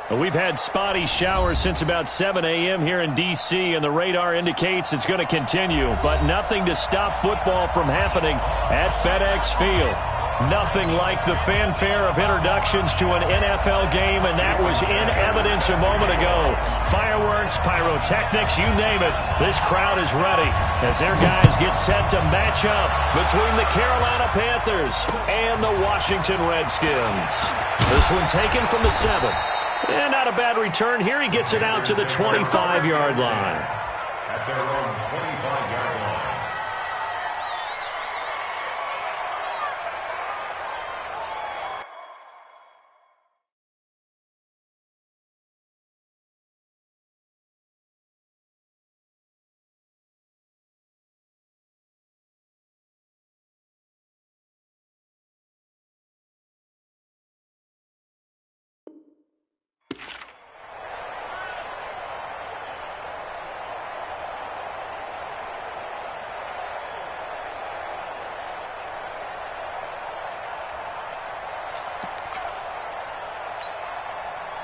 We've had spotty showers since about 7 a.m. here in D.C., and the radar indicates it's going to continue. But nothing to stop football from happening at FedEx Field. Nothing like the fanfare of introductions to an NFL game, and that was in evidence a moment ago. Fireworks, pyrotechnics, you name it. This crowd is ready as their guys get set to match up between the Carolina Panthers and the Washington Redskins. This one taken from the 7. And not a bad return here. He gets it out to the 25-yard line. At their own 25-yard line.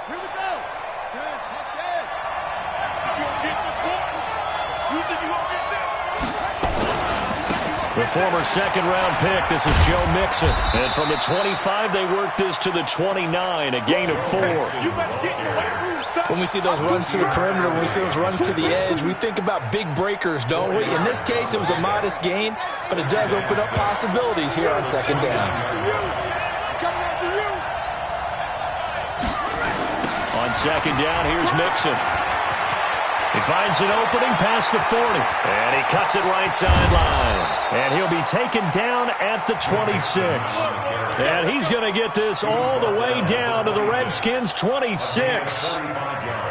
Here we go. Touchdown. The former second-round pick, this is Joe Mixon. And from the 25, they work this to the 29, a gain of 4. When we see those runs to the perimeter, when we see those runs to the edge, we think about big breakers, don't we? In this case, it was a modest gain, but it does open up possibilities here on second down. On second down, here's Mixon. He finds an opening past the 40, and he cuts it right sideline. And he'll be taken down at the 26. And he's going to get this all the way down to the Redskins' 26.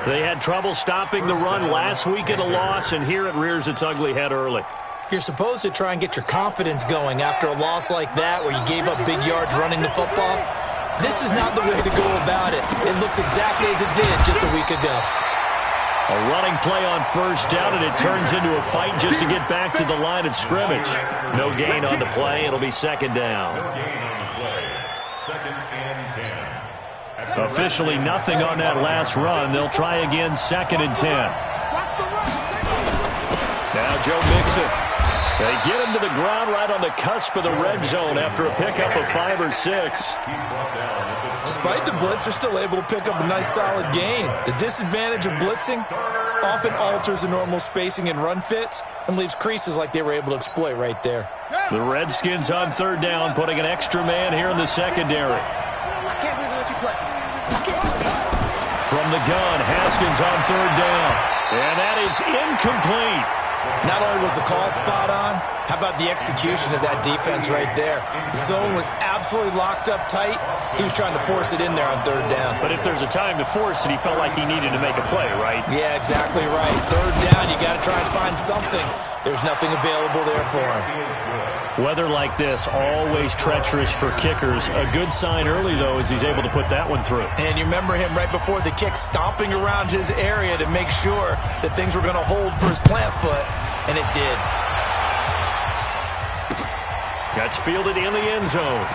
They had trouble stopping the run last week in a loss, and here it rears its ugly head early. You're supposed to try and get your confidence going after a loss like that where you gave up big yards running the football. This is not the way to go about it. It looks exactly as it did just a week ago. A running play on first down, and it turns into a fight just to get back to the line of scrimmage. No gain on the play. It'll be second down. Second and 10. Officially nothing on that last run. They'll try again, second and 10. Now Joe Mixon. They get him to the ground right on the cusp of the red zone after a pickup of 5 or 6. Despite the blitz, they're still able to pick up a nice solid gain. The disadvantage of blitzing often alters the normal spacing and run fits and leaves creases like they were able to exploit right there. The Redskins on third down, putting an extra man here in the secondary. I can't believe I let you play. From the gun, Haskins on third down. And that is incomplete. Not only was the call spot on, how about the execution of that defense right there? The zone was absolutely locked up tight. He was trying to force it in there on third down. But if there's a time to force it, he felt like he needed to make a play, right? Yeah, exactly right. Third down, you got to try and find something. There's nothing available there for him. Weather like this, always treacherous for kickers. A good sign early, though, is he's able to put that one through. And you remember him right before the kick stomping around his area to make sure that things were going to hold for his plant foot, and it did. That's fielded in the end zone.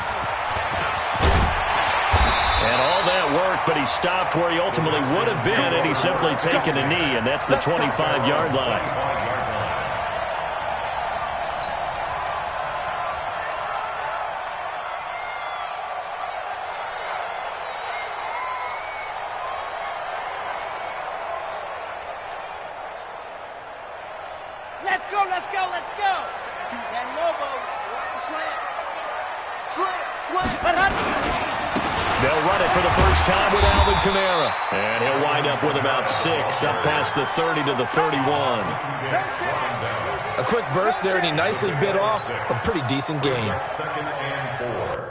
And all that work, but he stopped where he ultimately would have been, and he's simply taken a knee, and that's the 25-yard line. Let's go, let's go, let's go. Choose that Lobo. Watch the slant. Slant. They'll run it for the first time with Alvin Kamara. And he'll wind up with about 6, up past the 30 to the 31. A quick burst there, and he nicely bit off a pretty decent gain. Second and 4.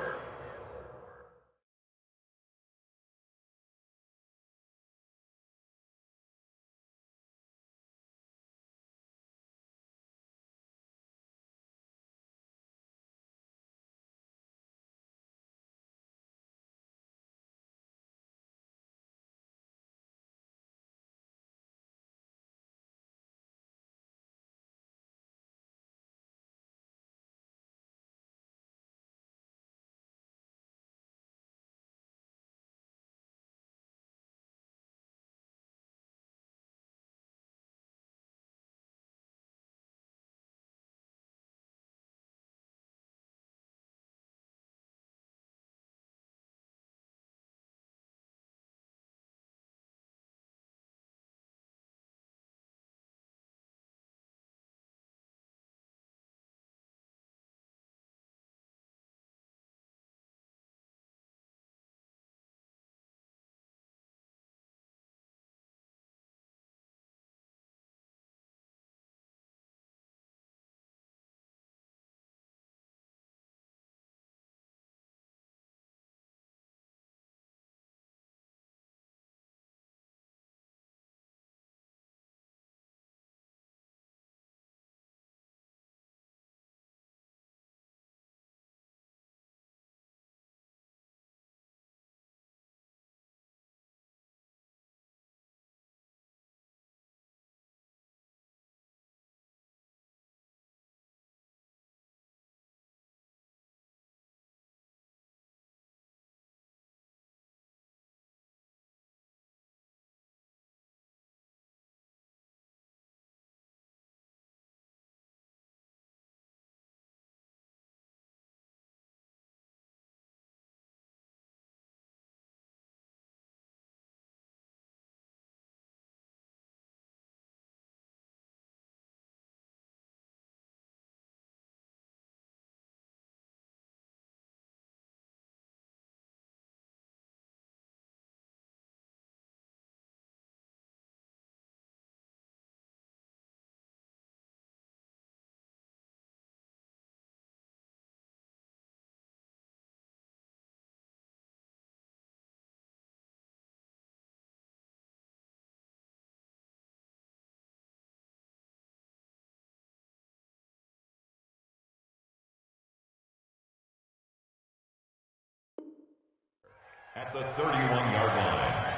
At the 31-yard line.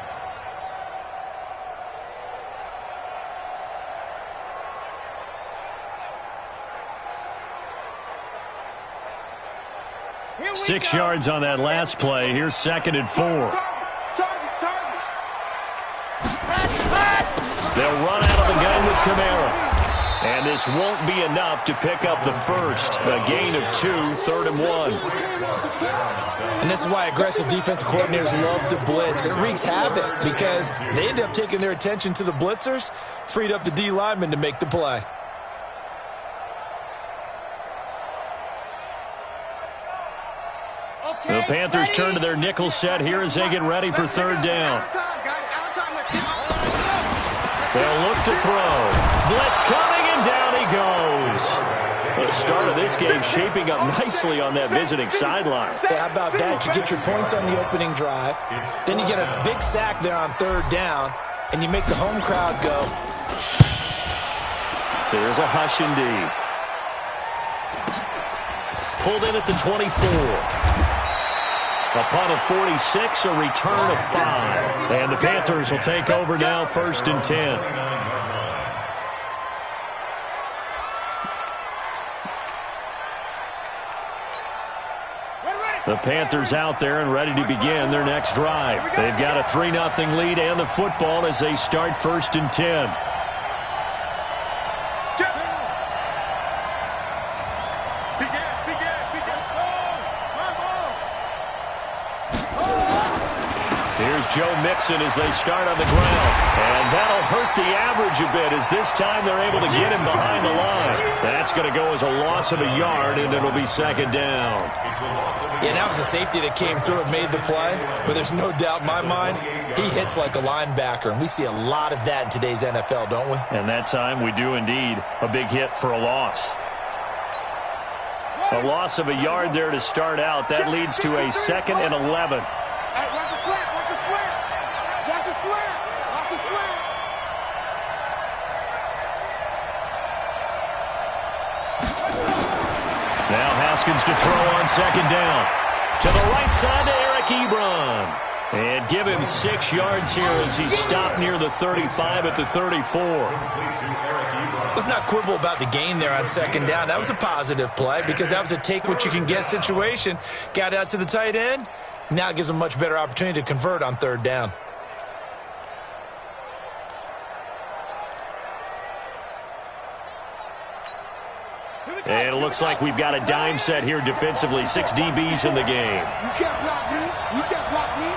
Here we 6 go. yards on that last play. Here's 2nd and 4. They'll run out of the gun with Kamara. And this won't be enough to pick up the first. A gain of 2, 3rd and 1. And this is why aggressive defensive coordinators love to blitz. It wreaks havoc because they end up taking their attention to the blitzers, freed up the D lineman to make the play. The Panthers turn to their nickel set here as they get ready for 3rd down. They'll look to throw. Blitz coming, and down he goes. The start of this game shaping up nicely on that visiting sideline. Yeah, how about that? You get your points on the opening drive. Then you get a big sack there on 3rd down, and you make the home crowd go. There's a hush indeed. Pulled in at the 24. A punt of 46, a return of 5. And the Panthers will take over now, 1st and 10. The Panthers out there and ready to begin their next drive. They've got a 3-0 lead and the football as they start 1st and 10. Here's Joe Mixon as they start on the ground. And that'll hurt the average a bit as this time they're able to get him behind the line. That's going to go as a loss of a yard, and it'll be 2nd down. Yeah, that was a safety that came through and made the play. But there's no doubt in my mind, he hits like a linebacker. And we see a lot of that in today's NFL, don't we? And that time we do indeed. A big hit for a loss. A loss of a yard there to start out. That leads to a 2nd and 11. Now Haskins to throw on 2nd down. To the right side to Eric Ebron. And give him 6 yards here as he's stopped near the 35 at the 34. Let's not quibble about the gain there on 2nd down. That was a positive play because that was a take-what-you-can-get situation. Got out to the tight end. Now it gives him a much better opportunity to convert on 3rd down. And it looks like we've got a dime set here defensively. 6 DBs in the game. You can't block me. You can't block me.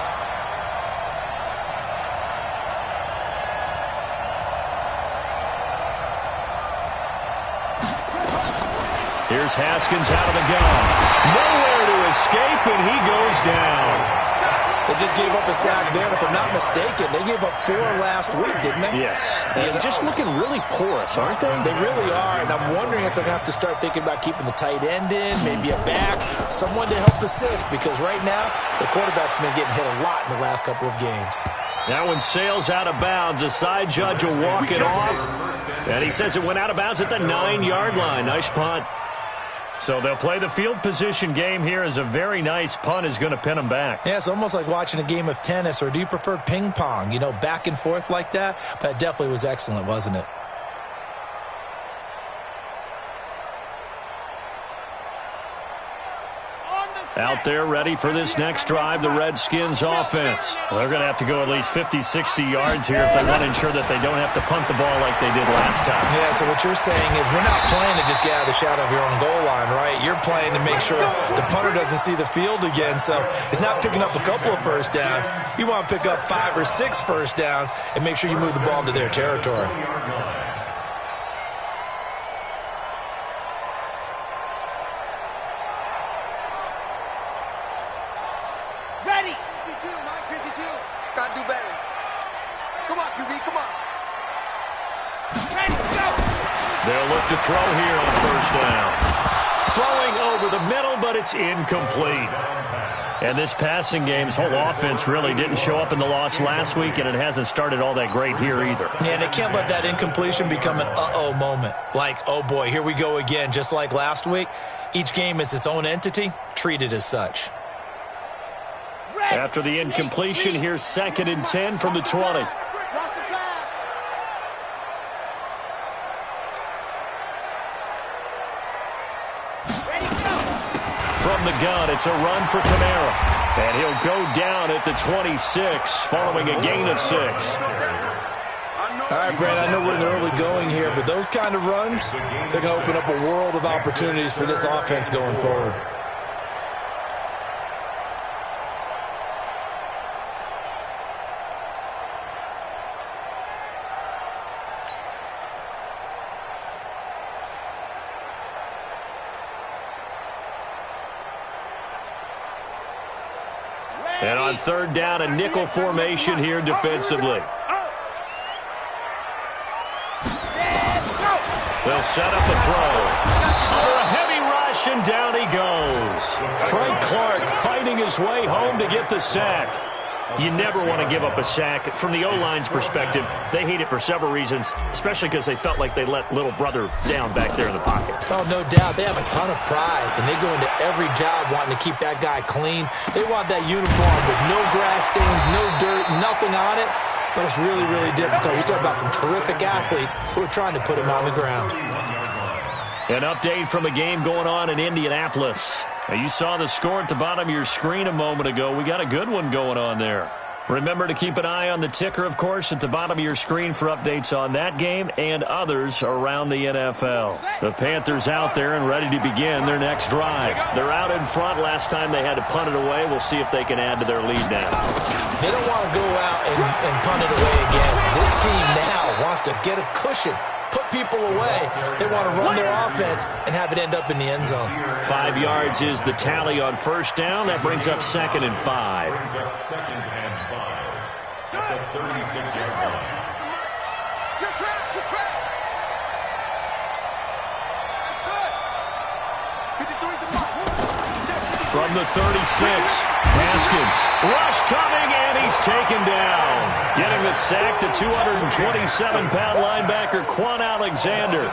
Here's Haskins out of the gun. Nowhere to escape, and he goes down. They just gave up a sack there, and if I'm not mistaken, they gave up 4 last week, didn't they? Yes. And just looking really porous, aren't they? They really are, and I'm wondering if they're going to have to start thinking about keeping the tight end in, maybe a back, someone to help assist, because right now, the quarterback's been getting hit a lot in the last couple of games. That one sails out of bounds. The side judge will walk it off, and he says it went out of bounds at the 9-yard line. Nice punt. So they'll play the field position game here as a very nice punt is going to pin them back. Yeah, it's almost like watching a game of tennis, or do you prefer ping pong? You know, back and forth like that? But it definitely was excellent, wasn't it? Out there ready for this next drive, the Redskins offense. They're going to have to go at least 50, 60 yards here if they want to ensure that they don't have to punt the ball like they did last time. Yeah, so what you're saying is we're not playing to just get out of the shadow of your own goal line, right? You're playing to make sure the punter doesn't see the field again. So it's not picking up a couple of first downs. You want to pick up 5 or 6 first downs and make sure you move the ball into their territory. Ready. 52, Mike, 52. Gotta do better. Come on, QB, come on. Ready, go. They'll look to throw here on 1st down. Throwing over the middle, but it's incomplete. And this passing game's whole offense really didn't show up in the loss last week, and it hasn't started all that great here either. Yeah, and they can't let that incompletion become an uh-oh moment. Like, oh boy, here we go again, just like last week. Each game is its own entity, treated as such. After the incompletion, here's 2nd and 10 from the 20. From the gun, it's a run for Kamara. And he'll go down at the 26, following a gain of 6. All right, Brad, I know we're in the early going here, but those kind of runs, they're going to open up a world of opportunities for this offense going forward. And on 3rd down, a nickel formation here defensively. They'll set up the throw. Under a heavy rush, and down he goes. Frank Clark fighting his way home to get the sack. You never want to give up a sack. From the O-line's perspective, they hate it for several reasons, especially because they felt like they let little brother down back there in the pocket. Oh, no doubt. They have a ton of pride, and they go into every job wanting to keep that guy clean. They want that uniform with no grass stains, no dirt, nothing on it. But it's really, really difficult. You're talking about some terrific athletes who are trying to put him on the ground. An update from the game going on in Indianapolis. Now, you saw the score at the bottom of your screen a moment ago. We got a good one going on there. Remember to keep an eye on the ticker, of course, at the bottom of your screen for updates on that game and others around the NFL. The Panthers out there and ready to begin their next drive. They're out in front. Last time they had to punt it away. We'll see if they can add to their lead now. They don't want to go out and punt it away again. This team now wants to get a cushion, put people away. They want to run their offense and have it end up in the end zone. 5 yards is the tally on 1st down. That brings up 2nd and 5. Brings up 2nd and 5 at the 36-yard line. Good track, good track. That's it. 53 to mark. From the 36, Haskins. Rush coming, and he's taken down. Getting the sack, the 227-pound linebacker, Quan Alexander.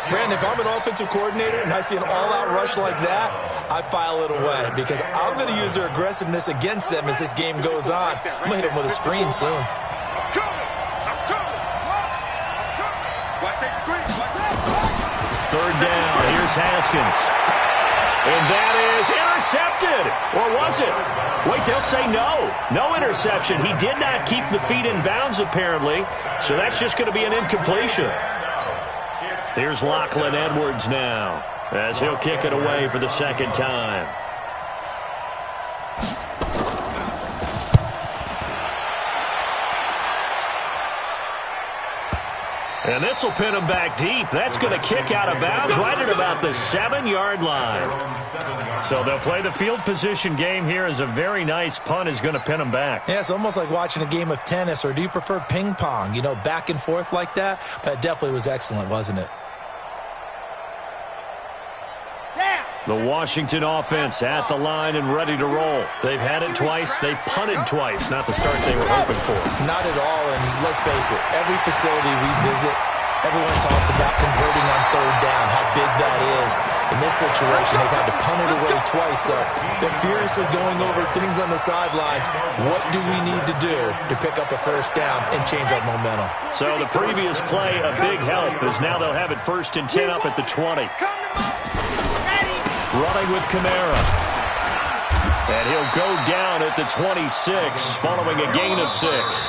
Brandon, if I'm an offensive coordinator and I see an all-out rush like that, I file it away because I'm going to use their aggressiveness against them as this game goes on. I'm going to hit them with a screen soon. Third down, here's Haskins. And that is intercepted. Or was it? Wait, they'll say no. No interception. He did not keep the feet in bounds, apparently. So that's just going to be an incompletion. Here's Lachlan Edwards now, as he'll kick it away for the 2nd time. And this will pin him back deep. That's going to kick out of bounds right at about the 7-yard line. So they'll play the field position game here as a very nice punt is going to pin him back. Yeah, it's almost like watching a game of tennis, or do you prefer ping pong? You know, back and forth like that? That definitely was excellent, wasn't it? The Washington offense at the line and ready to roll. They've had it twice. They've punted twice. Not the start they were hoping for. Not at all, and let's face it, every facility we visit, everyone talks about converting on 3rd down, how big that is. In this situation, they've had to punt it away twice, so they're furiously going over things on the sidelines. What do we need to do to pick up a 1st down and change our momentum? So the previous play, a big help, as now they'll have it 1st and 10 up at the 20. Running with Kamara. And he'll go down at the 26, following a gain of 6.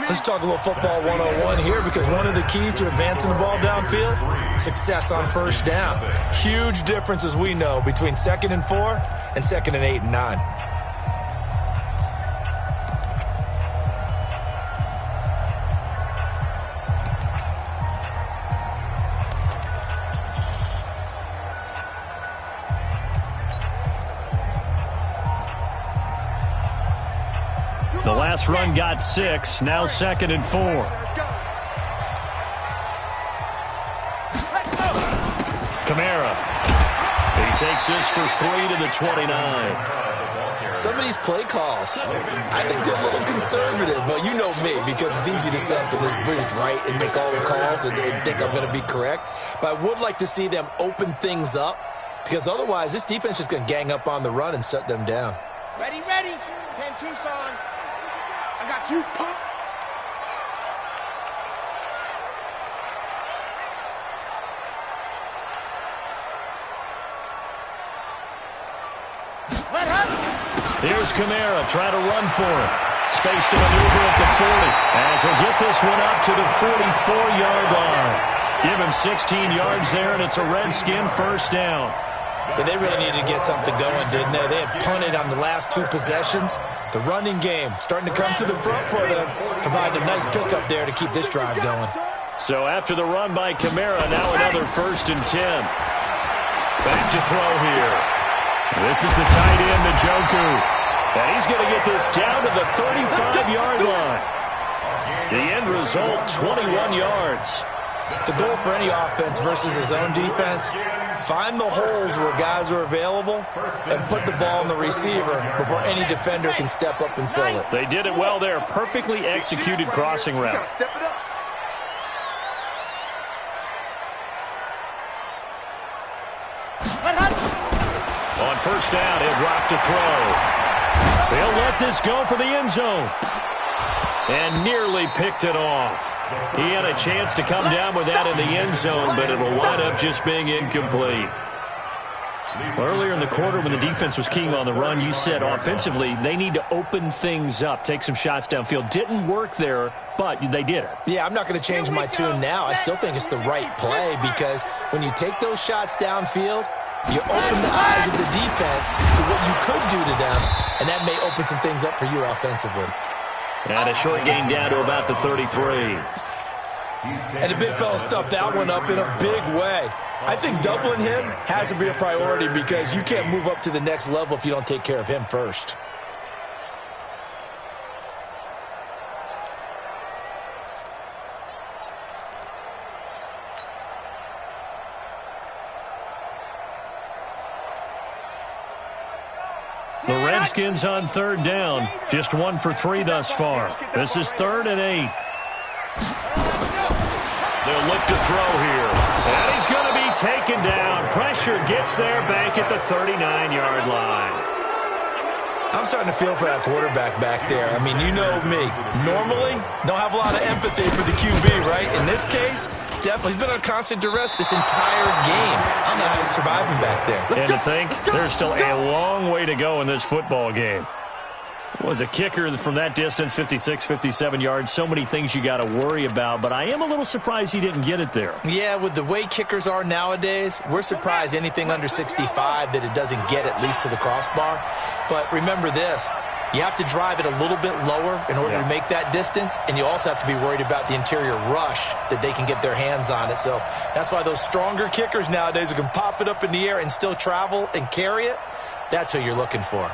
Let's talk a little football 101 here, because one of the keys to advancing the ball downfield, success on 1st down. Huge difference, as we know, between 2nd and 4 and 2nd and 8 and 9. The last run got 6, now 2nd and 4. Kamara. He takes this for 3 to the 29. Some of these play calls, I think they're a little conservative, but you know me, because it's easy to sit up in this booth, right, and make all the calls and think I'm going to be correct. But I would like to see them open things up, because otherwise this defense is going to gang up on the run and shut them down. Ready, ready. 10 Tucson. I got you, punk. Let her. Here's Kamara trying to run for it. Space to maneuver at the 40 as he'll get this one up to the 44-yard line. Give him 16 yards there, and it's a Redskin first down. Yeah, they really needed to get something going, didn't they? They had punted on the last 2 possessions. The running game starting to come to the front for them, providing a nice pickup there to keep this drive going. So after the run by Kamara, now another 1st and 10. Back to throw here. This is the tight end, Njoku. And he's going to get this down to the 35-yard line. The end result, 21 yards. The goal for any offense versus his own defense, find the holes where guys are available and put the ball in the receiver before any defender can step up and fill it. They did it well there. Perfectly executed crossing route. Step it up. On first down, he'll drop to throw. He'll let this go for the end zone. And nearly picked it off. He had a chance to come down with that in the end zone, but it'll wind up just being incomplete. Earlier in the quarter when the defense was keying on the run, you said offensively they need to open things up, take some shots downfield. Didn't work there, but they did it. Yeah, I'm not going to change my tune now. I still think it's the right play because when you take those shots downfield, you open the eyes of the defense to what you could do to them, and that may open some things up for you offensively. And a short gain down to about the 33. And the big fella stuffed that one up in a big way. I think doubling him has to be a priority because you can't move up to the next level if you don't take care of him first. The Redskins on 3rd down. Just 1 for 3 thus far. This is 3rd and 8. They'll look to throw here. And he's going to be taken down. Pressure gets there back at the 39-yard line. I'm starting to feel for that quarterback back there. I mean, you know me. Normally, don't have a lot of empathy for the QB, right? In this case, definitely. He's been under constant duress this entire game. I don't know how he's surviving back there. And to think, there's still a long way to go in this football game. Was a kicker from that distance, 56, 57 yards. So many things you got to worry about, but I am a little surprised he didn't get it there. Yeah, with the way kickers are nowadays, we're surprised anything under 65 that it doesn't get at least to the crossbar. But remember this, you have to drive it a little bit lower in order to make that distance, and you also have to be worried about the interior rush that they can get their hands on it. So that's why those stronger kickers nowadays who can pop it up in the air and still travel and carry it, that's who you're looking for.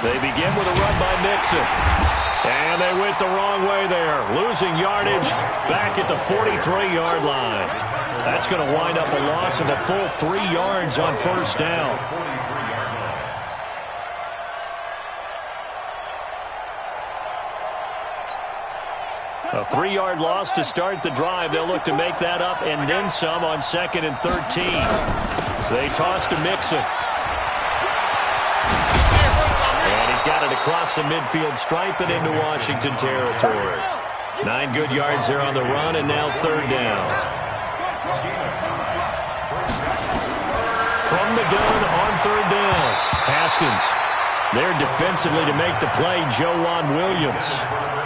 They begin with a run by Mixon. And they went the wrong way there. Losing yardage back at the 43-yard line. That's going to wind up a loss of a full 3 yards on first down. A 3-yard loss to start the drive. They'll look to make that up and then some on 2nd and 13. They toss to Mixon. Got it across the midfield stripe and into Washington territory. 9 good yards there on the run, and now 3rd down. From the gun on 3rd down. Haskins there defensively to make the play, Joejuan Williams.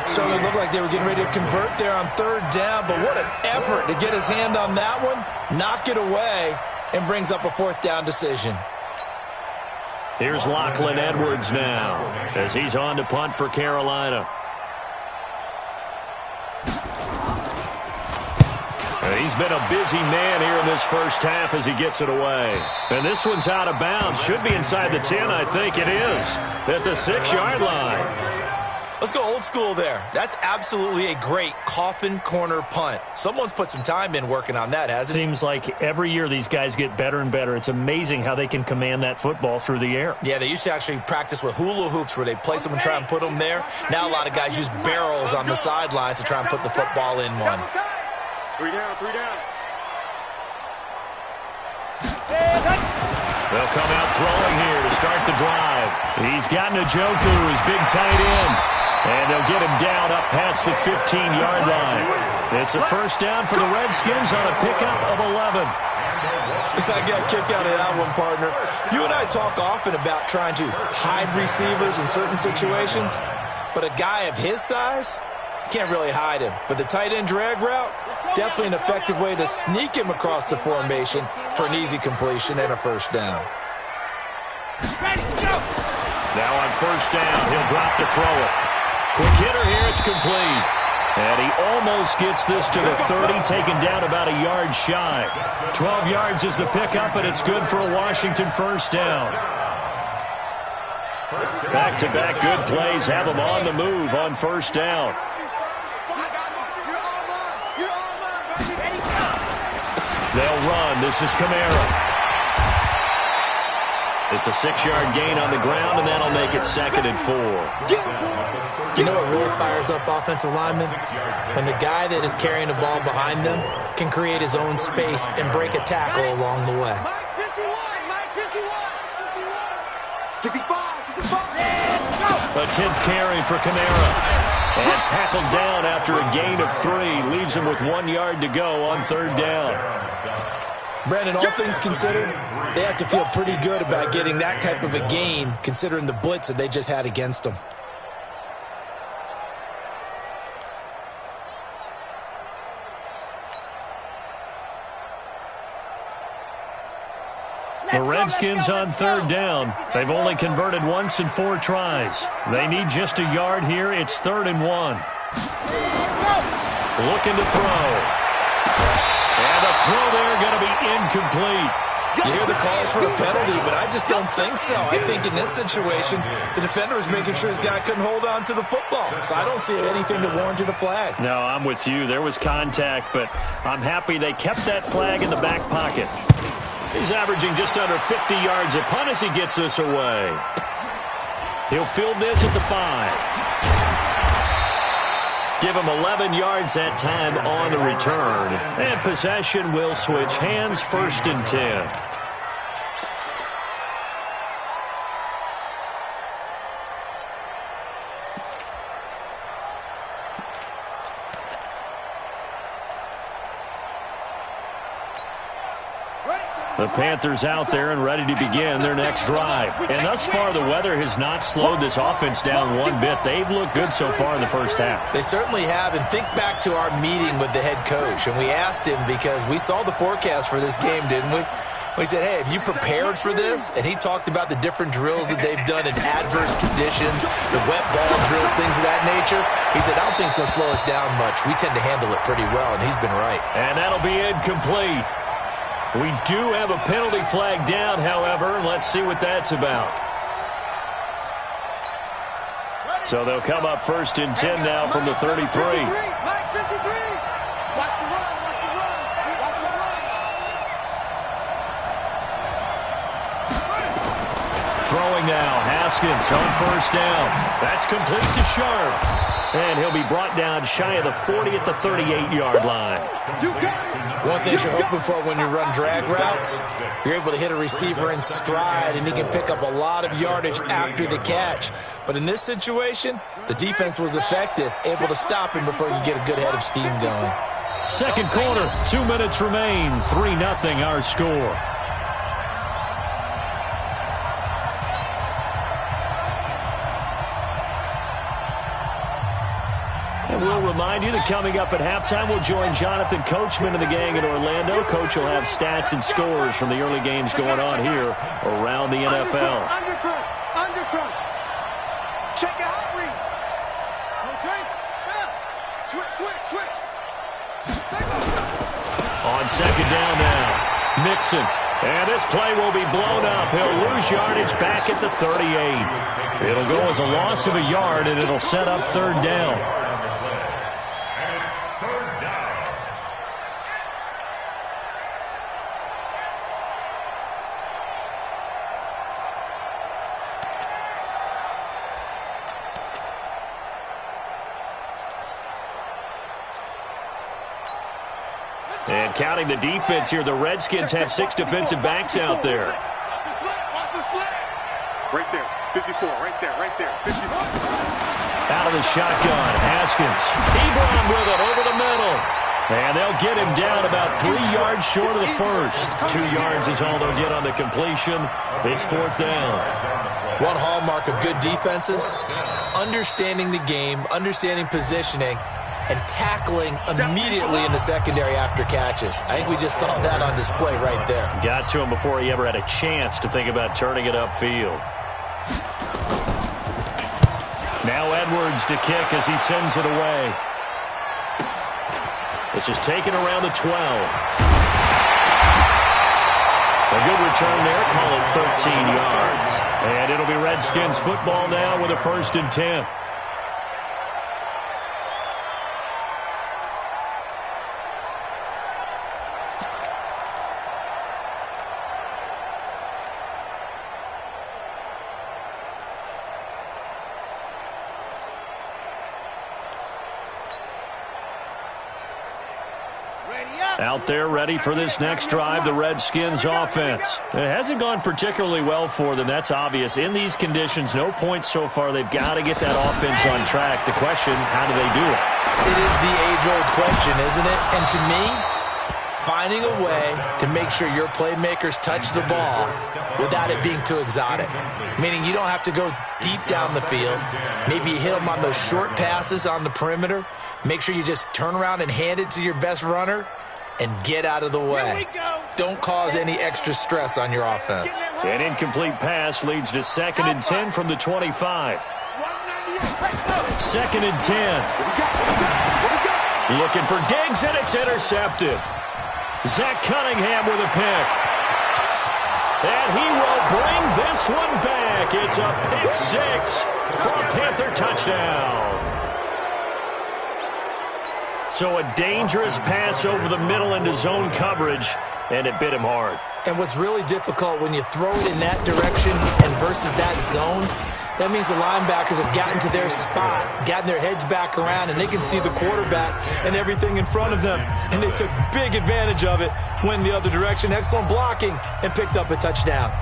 Certainly looked like they were getting ready to convert there on 3rd down, but what an effort to get his hand on that one, knock it away, and brings up a 4th down decision. Here's Lachlan Edwards now as he's on to punt for Carolina. He's been a busy man here in this first half as he gets it away. And this one's out of bounds. Should be inside the 10, I think it is, at the 6-yard line. Let's go old school there. That's absolutely a great coffin corner punt. Someone's put some time in working on that, hasn't it? Seems like every year these guys get better and better. It's amazing how they can command that football through the air. Yeah, they used to actually practice with hula hoops where they place them and try and put them there. Now a lot of guys use barrels on the sidelines to try and put the football in one. Three down. They'll come out throwing here to start the drive. He's got Njoku, his big tight end. And they'll get him down up past the 15-yard line. It's a first down for the Redskins on a pickup of 11. I got a kick out of that one, partner. You and I talk often about trying to hide receivers in certain situations, but a guy of his size, can't really hide him. But the tight end drag route, definitely an effective way to sneak him across the formation for an easy completion and a first down. Now on first down, he'll drop to throw it. Quick hitter here, it's complete. And he almost gets this to the 30, taken down about a yard shy. 12 yards is the pickup, and it's good for a Washington first down. Back-to-back good plays have them on the move on first down. They'll run. This is Kamara. It's a 6-yard gain on the ground, and that'll make it 2nd and 4. You know what really fires up offensive linemen? When the guy that is carrying the ball behind them can create his own space and break a tackle along the way. Mike 51. A 10th carry for Kamara. And tackled down after a gain of 3. Leaves him with 1 yard to go on third down. Brandon, all things considered, they have to feel pretty good about getting that type of a gain considering the blitz that they just had against them. The Redskins on third down. They've only converted once in 4 tries. They need just a yard here. It's 3rd and 1. Looking to throw. And the throw there going to be incomplete. You hear the calls for a penalty, but I just don't think so. I think in this situation, the defender was making sure his guy couldn't hold on to the football. So I don't see anything to warrant a flag. No, I'm with you. There was contact, but I'm happy they kept that flag in the back pocket. He's averaging just under 50 yards a punt as he gets this away. He'll field this at the 5. Give him 11 yards that time on the return. And possession will switch hands, 1st and 10. The Panthers out there and ready to begin their next drive. And thus far, the weather has not slowed this offense down one bit. They've looked good so far in the first half. They certainly have. And think back to our meeting with the head coach. And we asked him because we saw the forecast for this game, didn't we? We said, hey, have you prepared for this? And he talked about the different drills that they've done in adverse conditions, the wet ball drills, things of that nature. He said, I don't think it's going to slow us down much. We tend to handle it pretty well, and he's been right. And that'll be incomplete. We do have a penalty flag down, however. Let's see what that's about. So they'll come up 1st and 10 now from the 33. Mike 53. Watch the run. Throwing now, Haskins on first down. That's complete to Sharp. And he'll be brought down shy of the 40 at the 38-yard line. One thing you're hoping for when you run drag routes, you're able to hit a receiver in stride, and he can pick up a lot of yardage after the catch. But in this situation, the defense was effective, able to stop him before you get a good head of steam going. Second quarter, 2 minutes remain, 3-0 our score. And we'll remind you that coming up at halftime, we'll join Jonathan Coachman and the gang in Orlando. Coach will have stats and scores from the early games going on here around the NFL. Undercrunch. Check out read. Switch. On second down now, Mixon. And this play will be blown up. He'll lose yardage back at the 38. It'll go as a loss of a yard, and it'll set up third down. And counting the defense here, the Redskins have 6 defensive backs out there. Right there, 54, right there, 54. Out of the shotgun, Haskins. Ebron with it over the middle. And they'll get him down about 3 yards short of the first. 2 yards is all they'll get on the completion. It's 4th down. One hallmark of good defenses is understanding the game, understanding positioning, and tackling immediately in the secondary after catches. I think we just saw that on display right there. Got to him before he ever had a chance to think about turning it upfield. Now Edwards to kick as he sends it away. This is taken around the 12. A good return there, call it 13 yards. And it'll be Redskins football now with a 1st and 10. Out there ready for this next drive, the Redskins offense. It hasn't gone particularly well for them, that's obvious. In these conditions, no points so far. They've got to get that offense on track. The question, how do they do it? It is the age-old question, isn't it? And to me, finding a way to make sure your playmakers touch the ball without it being too exotic. Meaning you don't have to go deep down the field. Maybe you hit them on those short passes on the perimeter. Make sure you just turn around and hand it to your best runner and get out of the way. Don't cause any extra stress on your offense. An incomplete pass leads to 2nd and 10 from the 25. 2nd and 10. Looking for Diggs, and it's intercepted. Zach Cunningham with a pick. And he will bring this one back. It's a pick 6 for a Panther touchdown. So a dangerous pass over the middle into zone coverage, and it bit him hard. And what's really difficult when you throw it in that direction and versus that zone, that means the linebackers have gotten to their spot, gotten their heads back around, and they can see the quarterback and everything in front of them. And they took big advantage of it, went the other direction, excellent blocking, and picked up a touchdown.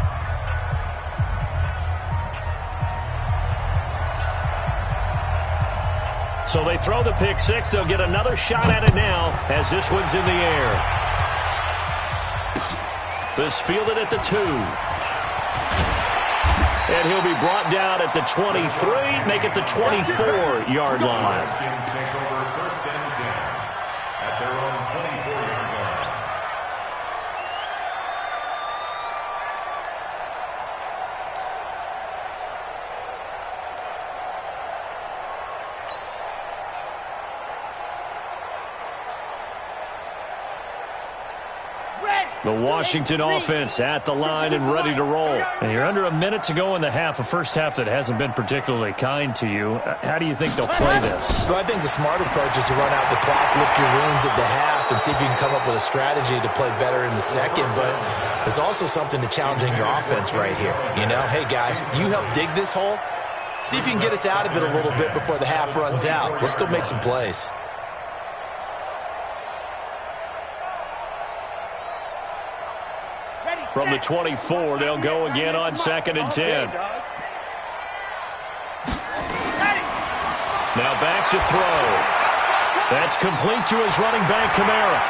So they throw the pick 6. They'll get another shot at it now as this one's in the air. This fielded at the 2. And he'll be brought down at the 23, make it the 24-yard line. Redskins take over 1st and 10 at their own 24-yard line. The Washington offense at the line and ready to roll. And you're under a minute to go in the half, a first half that hasn't been particularly kind to you. How do you think they'll play this? Well, I think the smart approach is to run out the clock, lick your wounds at the half, and see if you can come up with a strategy to play better in the second. But there's also something to challenging your offense right here. You know, hey, guys, you help dig this hole. See if you can get us out of it a little bit before the half runs out. Let's go make some plays. From the 24, they'll go again on 2nd and 10. Now back to throw. That's complete to his running back, Kamara.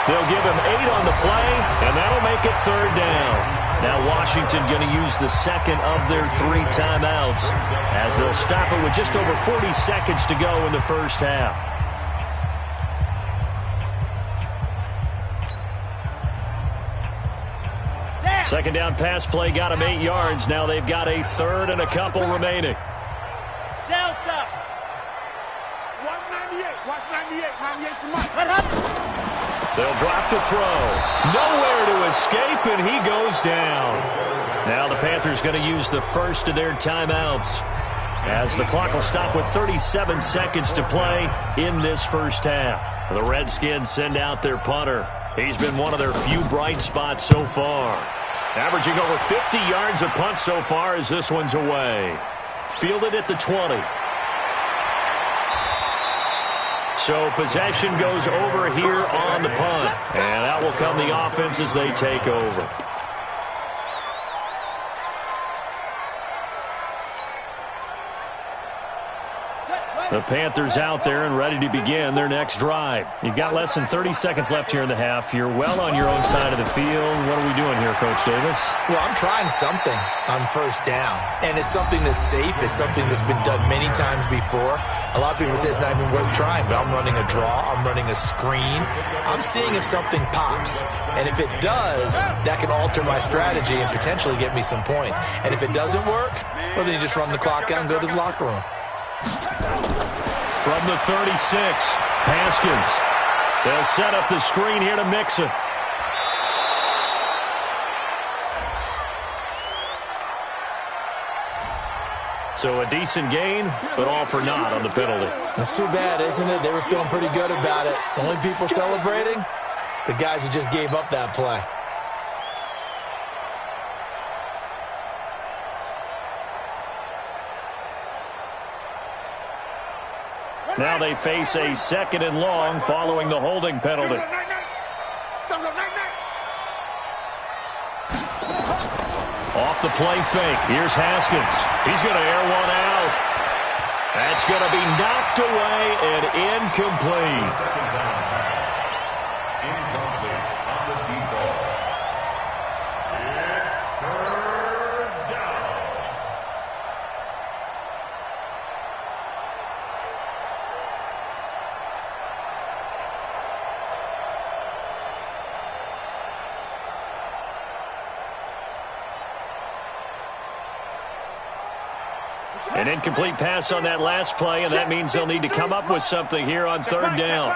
They'll give him 8 on the play, and that'll make it 3rd down. Now Washington going to use the second of their 3 timeouts as they'll stop it with just over 40 seconds to go in the first half. Second down pass play got him 8 yards. Now they've got a 3rd and a couple remaining. Delta. 198. Watch 98. 98's the mark. They'll drop to throw. Nowhere to escape, and he goes down. Now the Panthers going to use the first of their timeouts as the clock will stop with 37 seconds to play in this first half. The Redskins send out their punter. He's been one of their few bright spots so far. Averaging over 50 yards a punt so far as this one's away. Fielded at the 20. So possession goes over here on the punt. And out will come the offense as they take over. The Panthers out there and ready to begin their next drive. You've got less than 30 seconds left here in the half. You're well on your own side of the field. What are we doing here, Coach Davis? Well, I'm trying something on first down, and it's something that's safe. It's something that's been done many times before. A lot of people say it's not even worth trying, but I'm running a draw. I'm running a screen. I'm seeing if something pops, and if it does, that can alter my strategy and potentially get me some points. And if it doesn't work, well, then you just run the clock out and go to the locker room. From the 36, Haskins. They'll set up the screen here to Mixon. So a decent gain, but all for naught on the penalty. That's too bad, isn't it? They were feeling pretty good about it. The only people celebrating, the guys who just gave up that play. Now they face a 2nd and long following the holding penalty. Off the play fake. Here's Haskins. He's going to air one out. That's going to be knocked away and incomplete. Incomplete on the deep ball. It's 3rd down. An incomplete pass on that last play, and that means they'll need to come up with something here on 3rd down.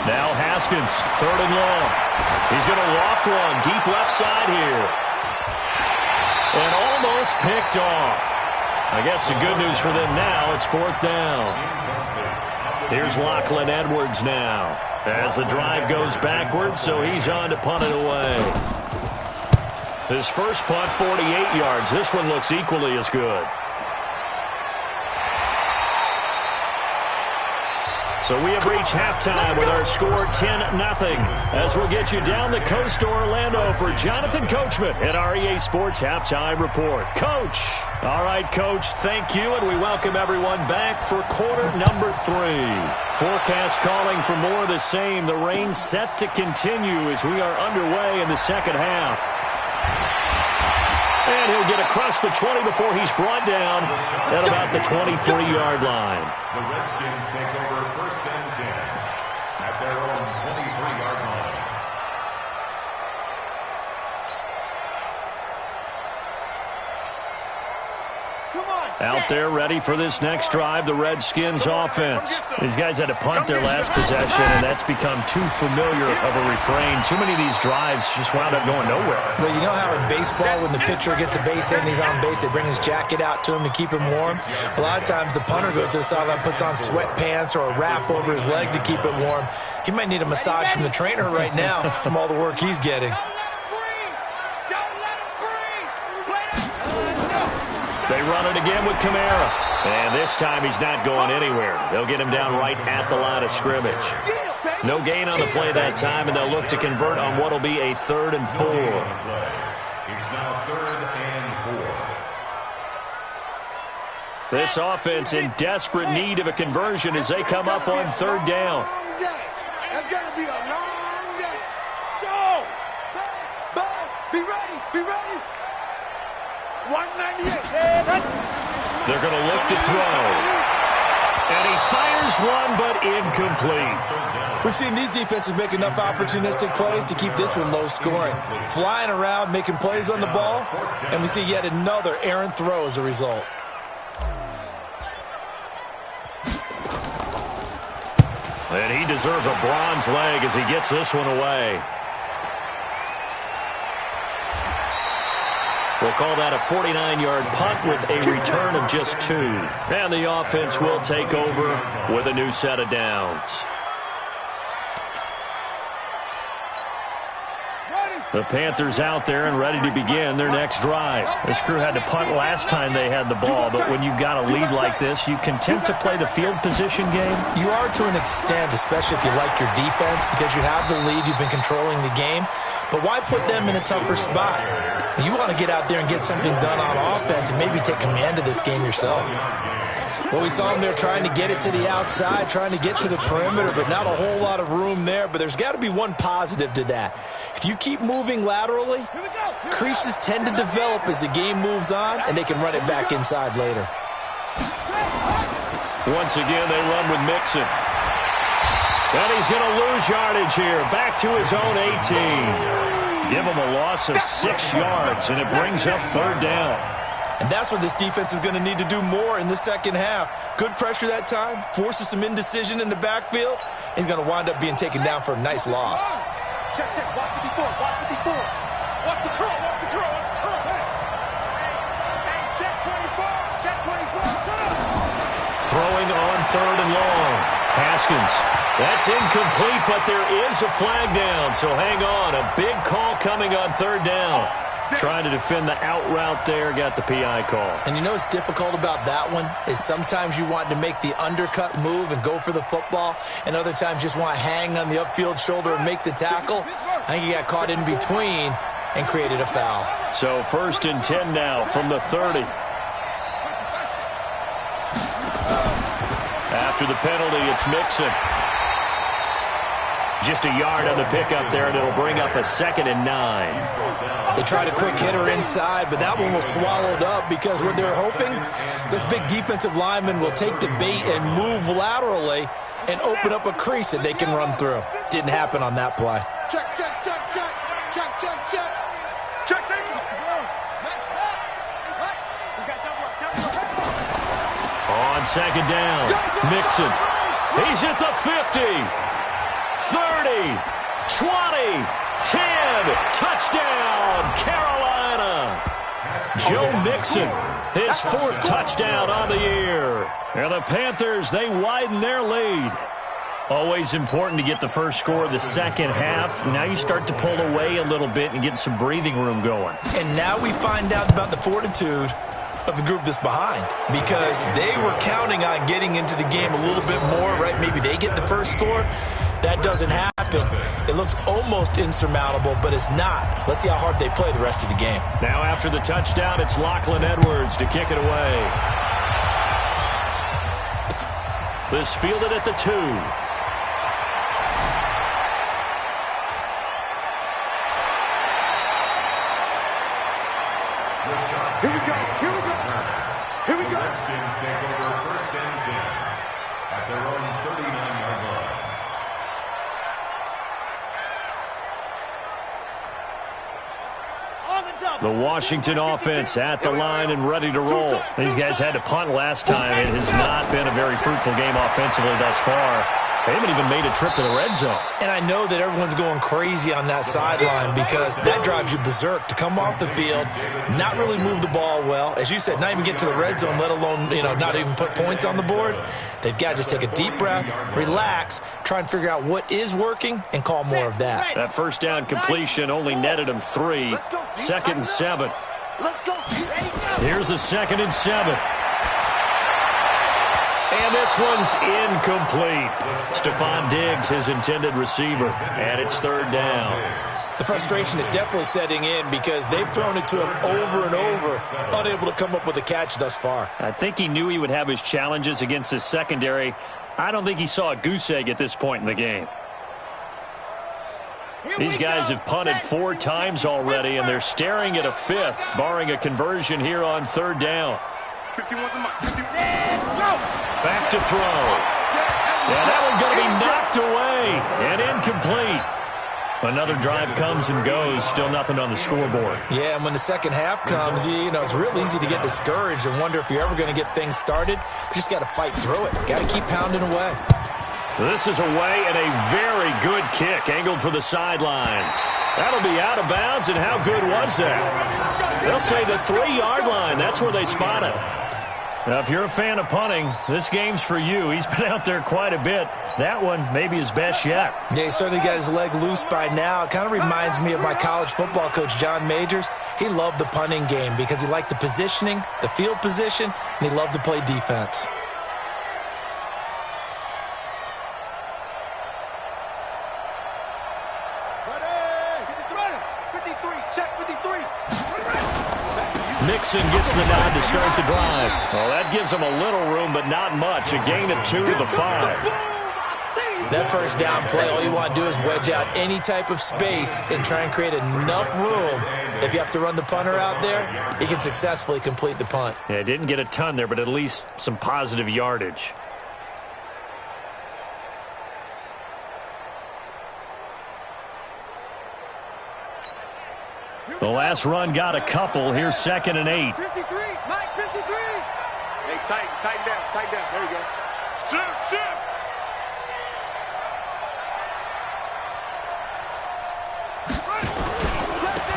Now Haskins, 3rd and long. He's going to loft one deep left side here. And almost picked off. I guess the good news for them now, it's 4th down. Here's Lachlan Edwards now. As the drive goes backwards, so he's on to punt it away. His first punt, 48 yards. This one looks equally as good. So we have reached halftime with our score 10-0. As we'll get you down the coast to Orlando for Jonathan Coachman at our EA Sports Halftime Report. Coach. All right, Coach, thank you, and we welcome everyone back for quarter number 3. Forecast calling for more of the same. The rain set to continue as we are underway in the second half. And he'll get across the 20 before he's brought down at about the 23-yard line. The Redskins take over 1st and 10 at their own 23-yard line. Out there ready for this next drive, the Redskins offense. These guys had to punt their last possession, and that's become too familiar of a refrain. Too many of these drives just wound up going nowhere. But you know how in baseball, when the pitcher gets a base hit and he's on base, they bring his jacket out to him to keep him warm? A lot of times the punter goes to the sideline, puts on sweatpants or a wrap over his leg to keep it warm. He might need a massage from the trainer right now from all the work he's getting. They run it again with Kamara. And this time he's not going anywhere. They'll get him down right at the line of scrimmage. No gain on the play that time, and they'll look to convert on what will be a 3rd and 4. It's now 3rd and 4. This offense in desperate need of a conversion as they come up on 3rd down. That's going to be a long day. Go! Be ready! Be ready! 198. They're going to look to throw. And he fires one, but incomplete. We've seen these defenses make enough opportunistic plays to keep this one low scoring. Flying around, making plays on the ball, and we see yet another errant throw as a result. And he deserves a bronze leg as he gets this one away. We'll call that a 49-yard punt with a return of just 2. And the offense will take over with a new set of downs. The Panthers out there and ready to begin their next drive. This crew had to punt last time they had the ball, but when you've got a lead like this, you content to play the field position game? You are to an extent, especially if you like your defense, because you have the lead, you've been controlling the game. But why put them in a tougher spot? You want to get out there and get something done on offense and maybe take command of this game yourself. Well, we saw them there trying to get it to the outside, trying to get to the perimeter, but not a whole lot of room there. But there's got to be one positive to that. If you keep moving laterally, creases tend to develop as the game moves on, and they can run it back inside later. Once again, they run with Mixon. And he's going to lose yardage here. Back to his own 18. Give him a loss of 6 yards, and it brings up third down. And that's what this defense is going to need to do more in the second half. Good pressure that time, forces some indecision in the backfield. He's going to wind up being taken down for a nice loss. Check, check, watch 54, watch 54. Watch the curl, watch the curl, watch the curl. Hey, check 24, check 24. Throwing on third and long. Haskins. That's incomplete, but there is a flag down, so hang on. A big call coming on third down. Trying to defend the out route there, got the PI call. And you know what's difficult about that one is sometimes you want to make the undercut move and go for the football, and other times just want to hang on the upfield shoulder and make the tackle. I think he got caught in between and created a foul. So 1st and 10 now from the 30. After the penalty, it's Mixon. Just a yard on the pickup there, and it'll bring up a 2nd and 9. They tried a quick hitter inside, but that one was swallowed up because what they're hoping, this big defensive lineman will take the bait and move laterally and open up a crease that they can run through. Didn't happen on that play. Check, check, check, check, check, check, check. Check, check. On 2nd down, Mixon. He's at the 50. 30, 20, 10, touchdown, Carolina. Joe Mixon, his 4th touchdown on the year. And the Panthers, they widen their lead. Always important to get the first score of the second half. Now you start to pull away a little bit and get some breathing room going. And now we find out about the fortitude of the group that's behind, because they were counting on getting into the game a little bit more, right? Maybe they get the first score. That doesn't happen. It looks almost insurmountable, but it's not. Let's see how hard they play the rest of the game. Now after the touchdown, it's Lachlan Edwards to kick it away. This fielded at the 2. Here we go, here we go. Here we go. Redskins take over 1st and 10 at their own 39-yard line. The Washington offense at the line and ready to roll. These guys had to punt last time. It has not been a very fruitful game offensively thus far. They haven't even made a trip to the red zone. And I know that everyone's going crazy on that sideline because that drives you berserk to come off the field, not really move the ball well. As you said, not even get to the red zone, let alone, not even put points on the board. They've got to just take a deep breath, relax, try and figure out what is working, and call more of that. That first down completion only netted them 3. 2nd and 7. Let's go. Here's a 2nd and 7. And this one's incomplete. Stephon Diggs, his intended receiver, and it's 3rd down. The frustration is definitely setting in because they've thrown it to him over and over, unable to come up with a catch thus far. I think he knew he would have his challenges against his secondary. I don't think he saw a goose egg at this point in the game. These guys have punted 4 times already, and they're staring at a 5th, barring a conversion here on 3rd down. 51's a mark. 50. Go! Back to throw. Yeah, that one going to be knocked away and incomplete. Another drive comes and goes, still nothing on the scoreboard. Yeah, and when the second half comes, it's real easy to get discouraged and wonder if you're ever going to get things started. You just got to fight through it. Got to keep pounding away. This is away and a very good kick, angled for the sidelines. That'll be out of bounds, and how good was that? They'll say the 3-yard line. That's where they spot it. Now, if you're a fan of punting, this game's for you. He's been out there quite a bit. That one, maybe his best yet. Yeah, he certainly got his leg loose by now. It kind of reminds me of my college football coach, John Majors. He loved the punting game because he liked the positioning, the field position, and he loved to play defense. Mixon gets the nod to start the drive. Well, that gives him a little room, but not much. A gain of 2 to the 5. That first down play, all you want to do is wedge out any type of space and try and create enough room. If you have to run the punter out there, he can successfully complete the punt. Yeah, didn't get a ton there, but at least some positive yardage. The last run got a couple. Here's 2nd and 8. 53, Mike, 53. Hey, tighten down. There you go. Shift.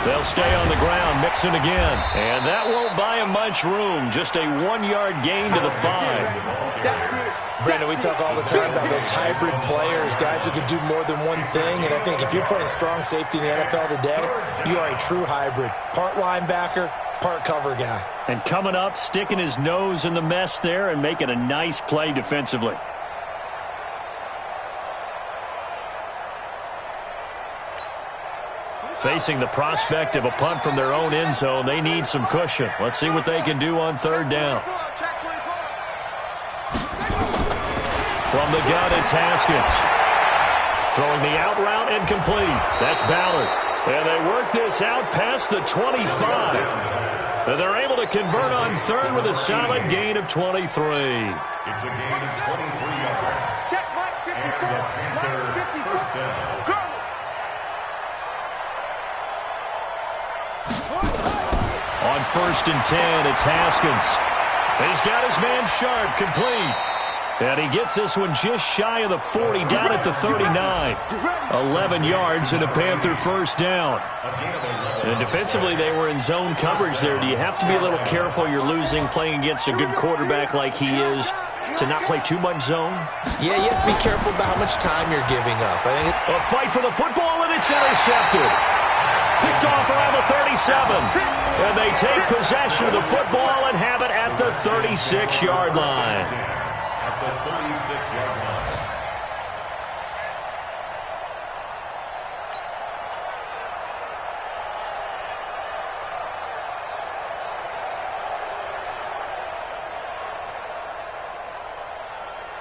They'll stay on the ground. Mixon again. And that won't buy him much room. Just a 1-yard gain to the 5. Brandon, we talk all the time about those hybrid players, guys who can do more than one thing. And I think if you're playing strong safety in the NFL today, you are a true hybrid. Part linebacker, part cover guy. And coming up, sticking his nose in the mess there and making a nice play defensively. Facing the prospect of a punt from their own end zone, they need some cushion. Let's see what they can do on 3rd down. From the gun, it's Haskins. Throwing the out route incomplete. That's Ballard. And they work this out past the 25. And they're able to convert on 3rd with a solid gain of 23. It's a gain of 23 yards. Check Mike 54. Mike 54. First down. On 1st and 10, it's Haskins. He's got his man Sharp complete. And he gets this one just shy of the 40, down at the 39. 11 yards and a Panther first down. And defensively, they were in zone coverage there. Do you have to be a little careful you're losing playing against a good quarterback like he is to not play too much zone? Yeah, you have to be careful about how much time you're giving up. A fight for the football, and it's intercepted. Picked off around the 37. And they take possession of the football and have it at the 36-yard line. At the 36-yard line.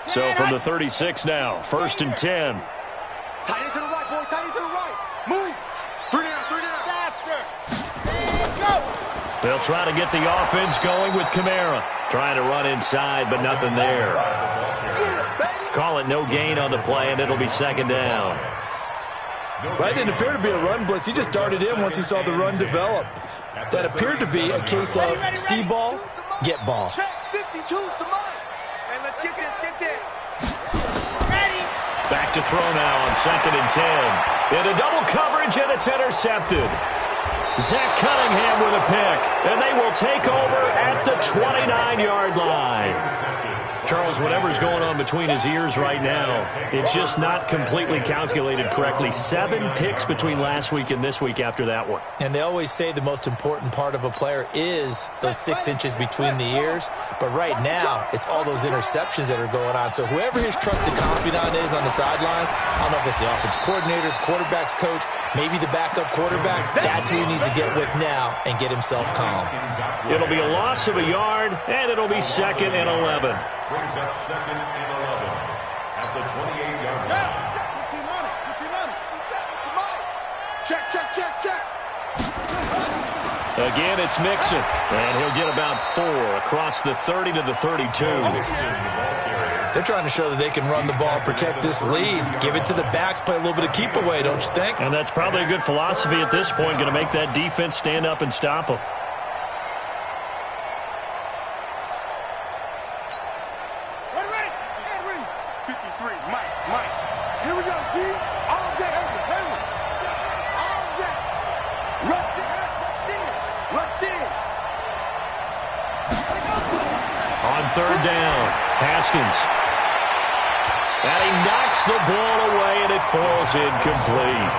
So from the 36 now, 1st and 10. Tight end to the right, boy. Tight end to the right. Move. 3 down. Faster. And go. They'll try to get the offense going with Kamara. Trying to run inside, but nothing there. Call it no gain on the play, and it'll be 2nd down. That didn't appear to be a run blitz. He just darted in once he saw the run develop. That appeared to be a case of see ball, get ball. Check 52's the Mike. And let's get this. Ready. Back to throw now on 2nd and 10. Into double coverage, and it's intercepted. Zach Cunningham with a pick, and they will take over at the 29-yard line. Charles, whatever's going on between his ears right now, it's just not completely calculated correctly. 7 picks between last week and this week after that one. And they always say the most important part of a player is those 6 inches between the ears. But right now, it's all those interceptions that are going on. So whoever his trusted confidant is on the sidelines, I don't know if it's the offensive coordinator, the quarterback's coach, maybe the backup quarterback, that's who he needs to get with now and get himself calm. It'll be a loss of a yard, and it'll be 2nd and 11. Brings up 2nd and 11 at the 28-yard line. Check. Again, it's Mixon, and he'll get about 4 across the 30 to the 32. They're trying to show that they can run the ball, protect this lead, give it to the backs, play a little bit of keep away, don't you think? And that's probably a good philosophy at this point, going to make that defense stand up and stop them. Ready. 53, Mike. Here we go, D. All day, Henry. All day. Rush in. On third down. Haskins. And he knocks the ball away, and it falls incomplete.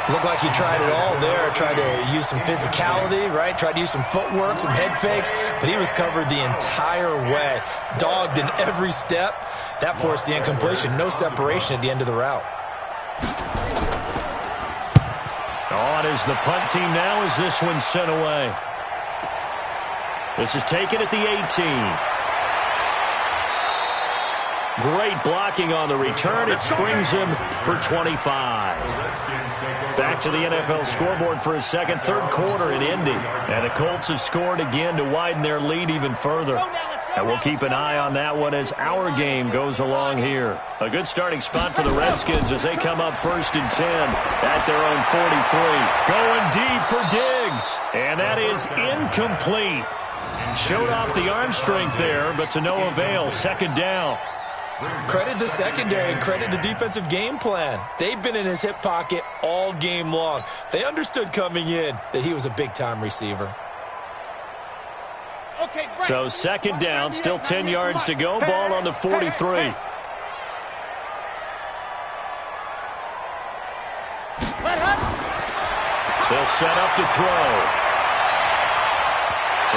Looked like he tried it all there, tried to use some physicality, right? Tried to use some footwork, some head fakes, but he was covered the entire way. Dogged in every step. That forced the incompletion. No separation at the end of the route. On is the punt team now as this one's sent away. This is taken at the 18. Great blocking on the return. It springs him for 25. Back to the NFL scoreboard for a second, third quarter in Indy. And the Colts have scored again to widen their lead even further. And we'll keep an eye on that one as our game goes along here. A good starting spot for the Redskins as they come up 1st and 10 at their own 43. Going deep for Diggs. And that is incomplete. Showed off the arm strength there, but to no avail. Second down. Credit the secondary and credit the defensive game plan. They've been in his hip pocket all game long. They understood coming in that he was a big-time receiver. So second down, still 10 yards to go. Ball on the 43. They'll set up to throw.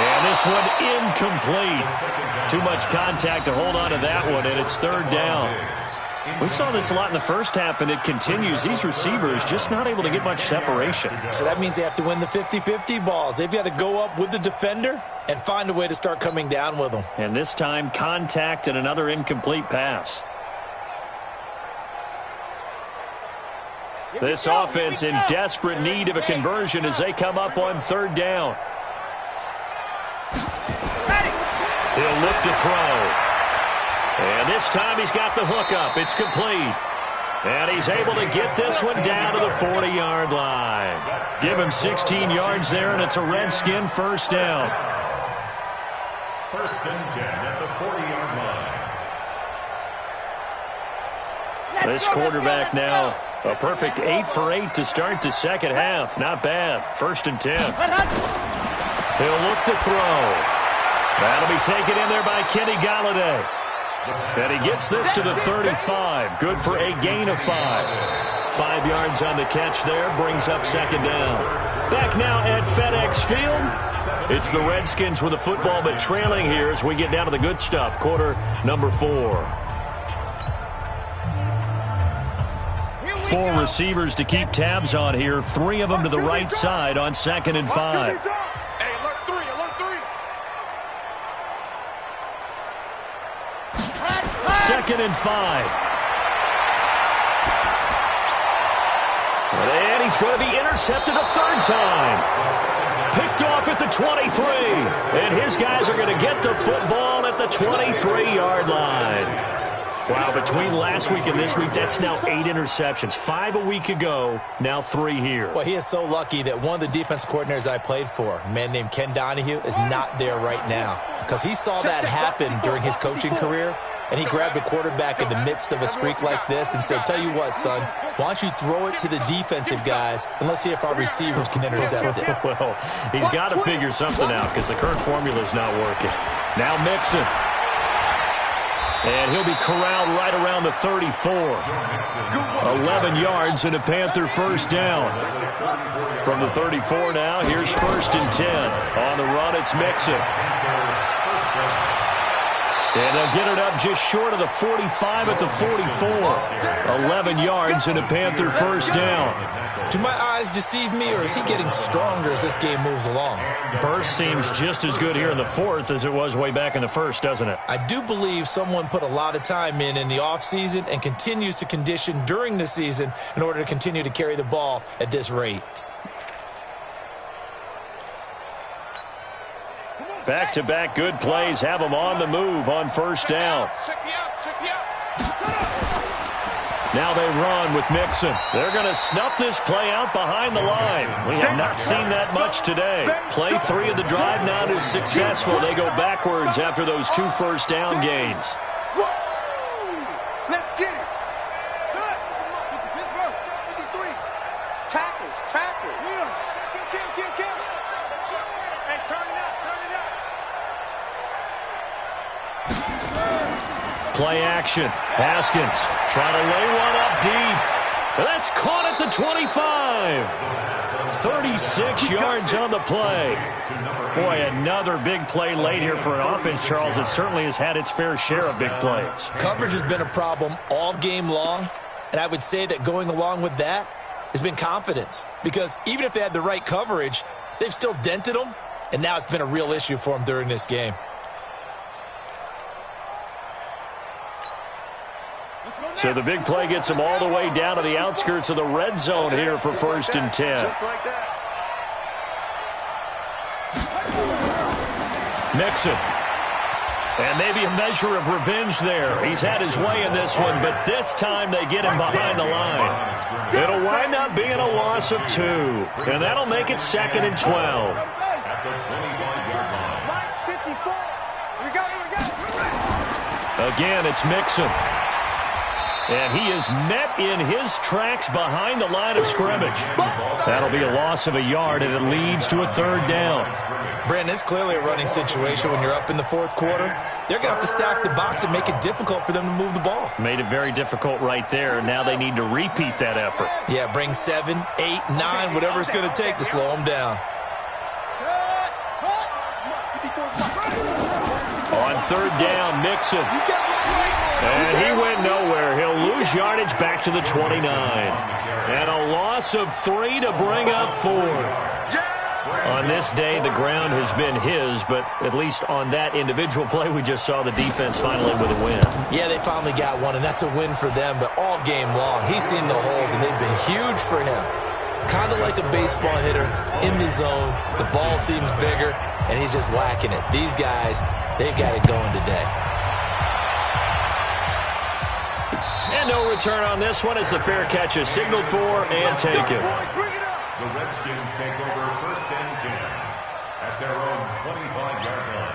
And this one incomplete. Too much contact to hold on to that one, and it's third down. We saw this a lot in the first half, and it continues. These receivers just not able to get much separation. So that means they have to win the 50-50 balls. They've got to go up with the defender and find a way to start coming down with them. And this time, contact and another incomplete pass. This offense in desperate need of a conversion as they come up on third down. He'll look to throw. And this time he's got the hook up. It's complete. And he's able to get this one down to the 40-yard line. Give him 16 yards there, and it's a Redskin first down. 1st and 10 at the 40-yard line. This quarterback now, a perfect 8 for 8 to start the second half. Not bad. 1st and 10. He'll look to throw. That'll be taken in there by Kenny Golladay. And he gets this to the 35. Good for a gain of 5. 5 yards on the catch there. Brings up second down. Back now at FedEx Field. It's the Redskins with the football, but trailing here as we get down to the good stuff. Quarter number 4. 4 receivers to keep tabs on here. 3 of them to the right side on 2nd and 5. Second and 5. And he's going to be intercepted a third time. Picked off at the 23. And his guys are going to get the football at the 23-yard line. Wow, between last week and this week, that's now 8 interceptions. 5 a week ago, now 3 here. Well, he is so lucky that one of the defense coordinators I played for, a man named Ken Donahue, is not there right now. Because he saw that happen during his coaching career. And he grabbed a quarterback in the midst of a streak like this and said, tell you what, son, why don't you throw it to the defensive guys and let's see if our receivers can intercept it. Well, he's got to figure something out because the current formula is not working. Now Mixon. And he'll be corralled right around the 34. 11 yards and a Panther first down. From the 34 now, here's 1st and 10. On the run, it's Mixon. And they'll get it up just short of the 45 at the 44. 11 yards and a Panther first down. Do my eyes deceive me, or is he getting stronger as this game moves along? Burst seems just as good here in the 4th as it was way back in the 1st, doesn't it? I do believe someone put a lot of time in the offseason and continues to condition during the season in order to continue to carry the ball at this rate. Back-to-back good plays have them on the move on first down. Now they run with Mixon. They're going to snuff this play out behind the line. We have not seen that much today. Play 3 of the drive not as successful. They go backwards after those 2 first down gains. Let's get it. Tackles. Kill. Hey, turn it up. Play action. Haskins trying to lay one up deep. That's caught at the 25. 36 yards on the play. Boy, another big play late here for an offense, Charles. It certainly has had its fair share of big plays. Coverage has been a problem all game long, and I would say that going along with that has been confidence. Because even if they had the right coverage, they've still dented them, and now it's been a real issue for them during this game. So the big play gets them all the way down to the outskirts of the red zone here for 1st and 10. Just like that. Mixon. And maybe a measure of revenge there. He's had his way in this one, but this time they get him behind the line. It'll wind up being a loss of 2. And that'll make it 2nd and 12. At the 25-yard line. 54. We got it. Again, it's Mixon. And he is met in his tracks behind the line of scrimmage. That'll be a loss of a yard, and it leads to a 3rd down. Brandon, it's clearly a running situation when you're up in the 4th quarter. They're going to have to stack the box and make it difficult for them to move the ball. Made it very difficult right there. Now they need to repeat that effort. Yeah, bring 7, 8, 9, whatever it's going to take to slow them down. On 3rd down, Mixon. And he went nowhere. He'll lose yardage back to the 29. And a loss of 3 to bring up 4th. On this day, the ground has been his, but at least on that individual play, we just saw the defense finally with a win. Yeah, they finally got one, and that's a win for them, but all game long, he's seen the holes, and they've been huge for him. Kind of like a baseball hitter in the zone. The ball seems bigger, and he's just whacking it. These guys, they've got it going today. And no return on this one as the fair catch is signaled for and taken. The Redskins take over 1st and 10 at their own 25-yard line.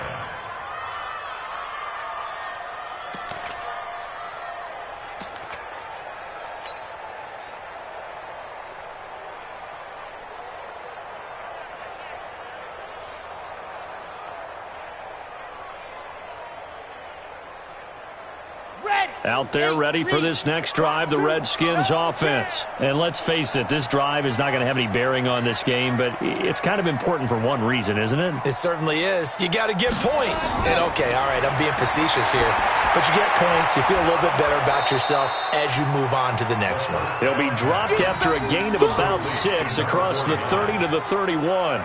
Out there ready for this next drive, the Redskins offense. And let's face it, this drive is not going to have any bearing on this game, but it's kind of important for one reason, isn't it? It certainly is. You got to get points. And okay, all right, I'm being facetious here, but you get points, you feel a little bit better about yourself as you move on to the next one. He'll be dropped after a gain of about 6 across the 30 to the 31.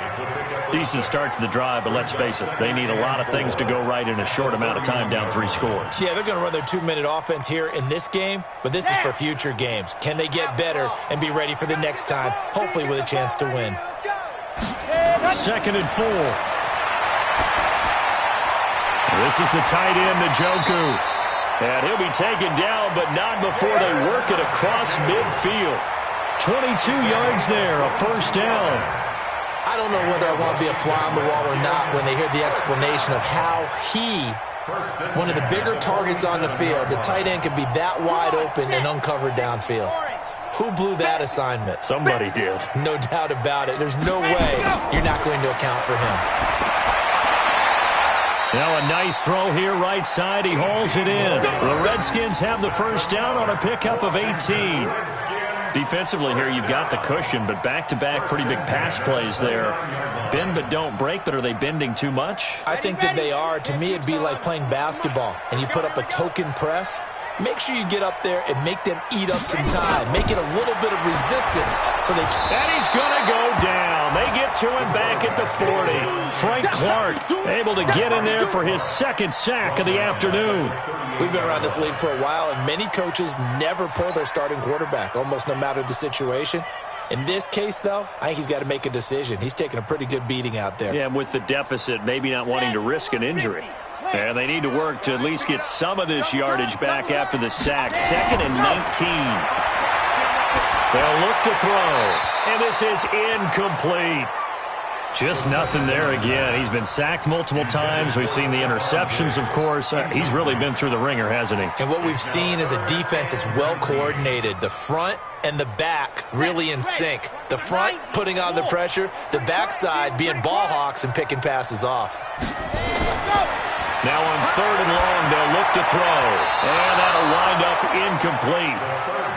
Decent start to the drive, but let's face it, they need a lot of things to go right in a short amount of time down 3 scores. Yeah, they're going to run their 2-minute offense here in this game, but this is for future games. Can they get better and be ready for the next time, hopefully with a chance to win? 2nd and 4. This is the tight end, Njoku. And he'll be taken down, but not before they work it across midfield. 22 yards there, a 1st down. I don't know whether I want to be a fly on the wall or not when they hear the explanation of how one of the bigger targets on the field, the tight end could be that wide open and uncovered downfield. Who blew that assignment? Somebody did. No doubt about it. There's no way you're not going to account for him. Now a nice throw here right side. He hauls it in. The Redskins have the 1st down on a pickup of 18. Defensively here, you've got the cushion, but back-to-back pretty big pass plays there. Bend but don't break, but are they bending too much? I think that they are. To me, it'd be like playing basketball, and you put up a token press. Make sure you get up there and make them eat up some time. Make it a little bit of resistance so they can. And he's going to go down. They get to him back at the 40. Frank Clark able to get in there for his 2nd sack of the afternoon. We've been around this league for a while, and many coaches never pull their starting quarterback, almost no matter the situation. In this case, though, I think he's got to make a decision. He's taking a pretty good beating out there. Yeah, with the deficit, maybe not wanting to risk an injury. And they need to work to at least get some of this yardage back after the sack. 2nd and 19. They'll look to throw. And this is incomplete. Just nothing there again. He's been sacked multiple times. We've seen the interceptions, of course. He's really been through the ringer, hasn't he? And what we've seen is a defense that's well coordinated. The front and the back really in sync. The front putting on the pressure. The backside being ball hawks and picking passes off. Now on 3rd and long, they'll look to throw. And that'll wind up incomplete.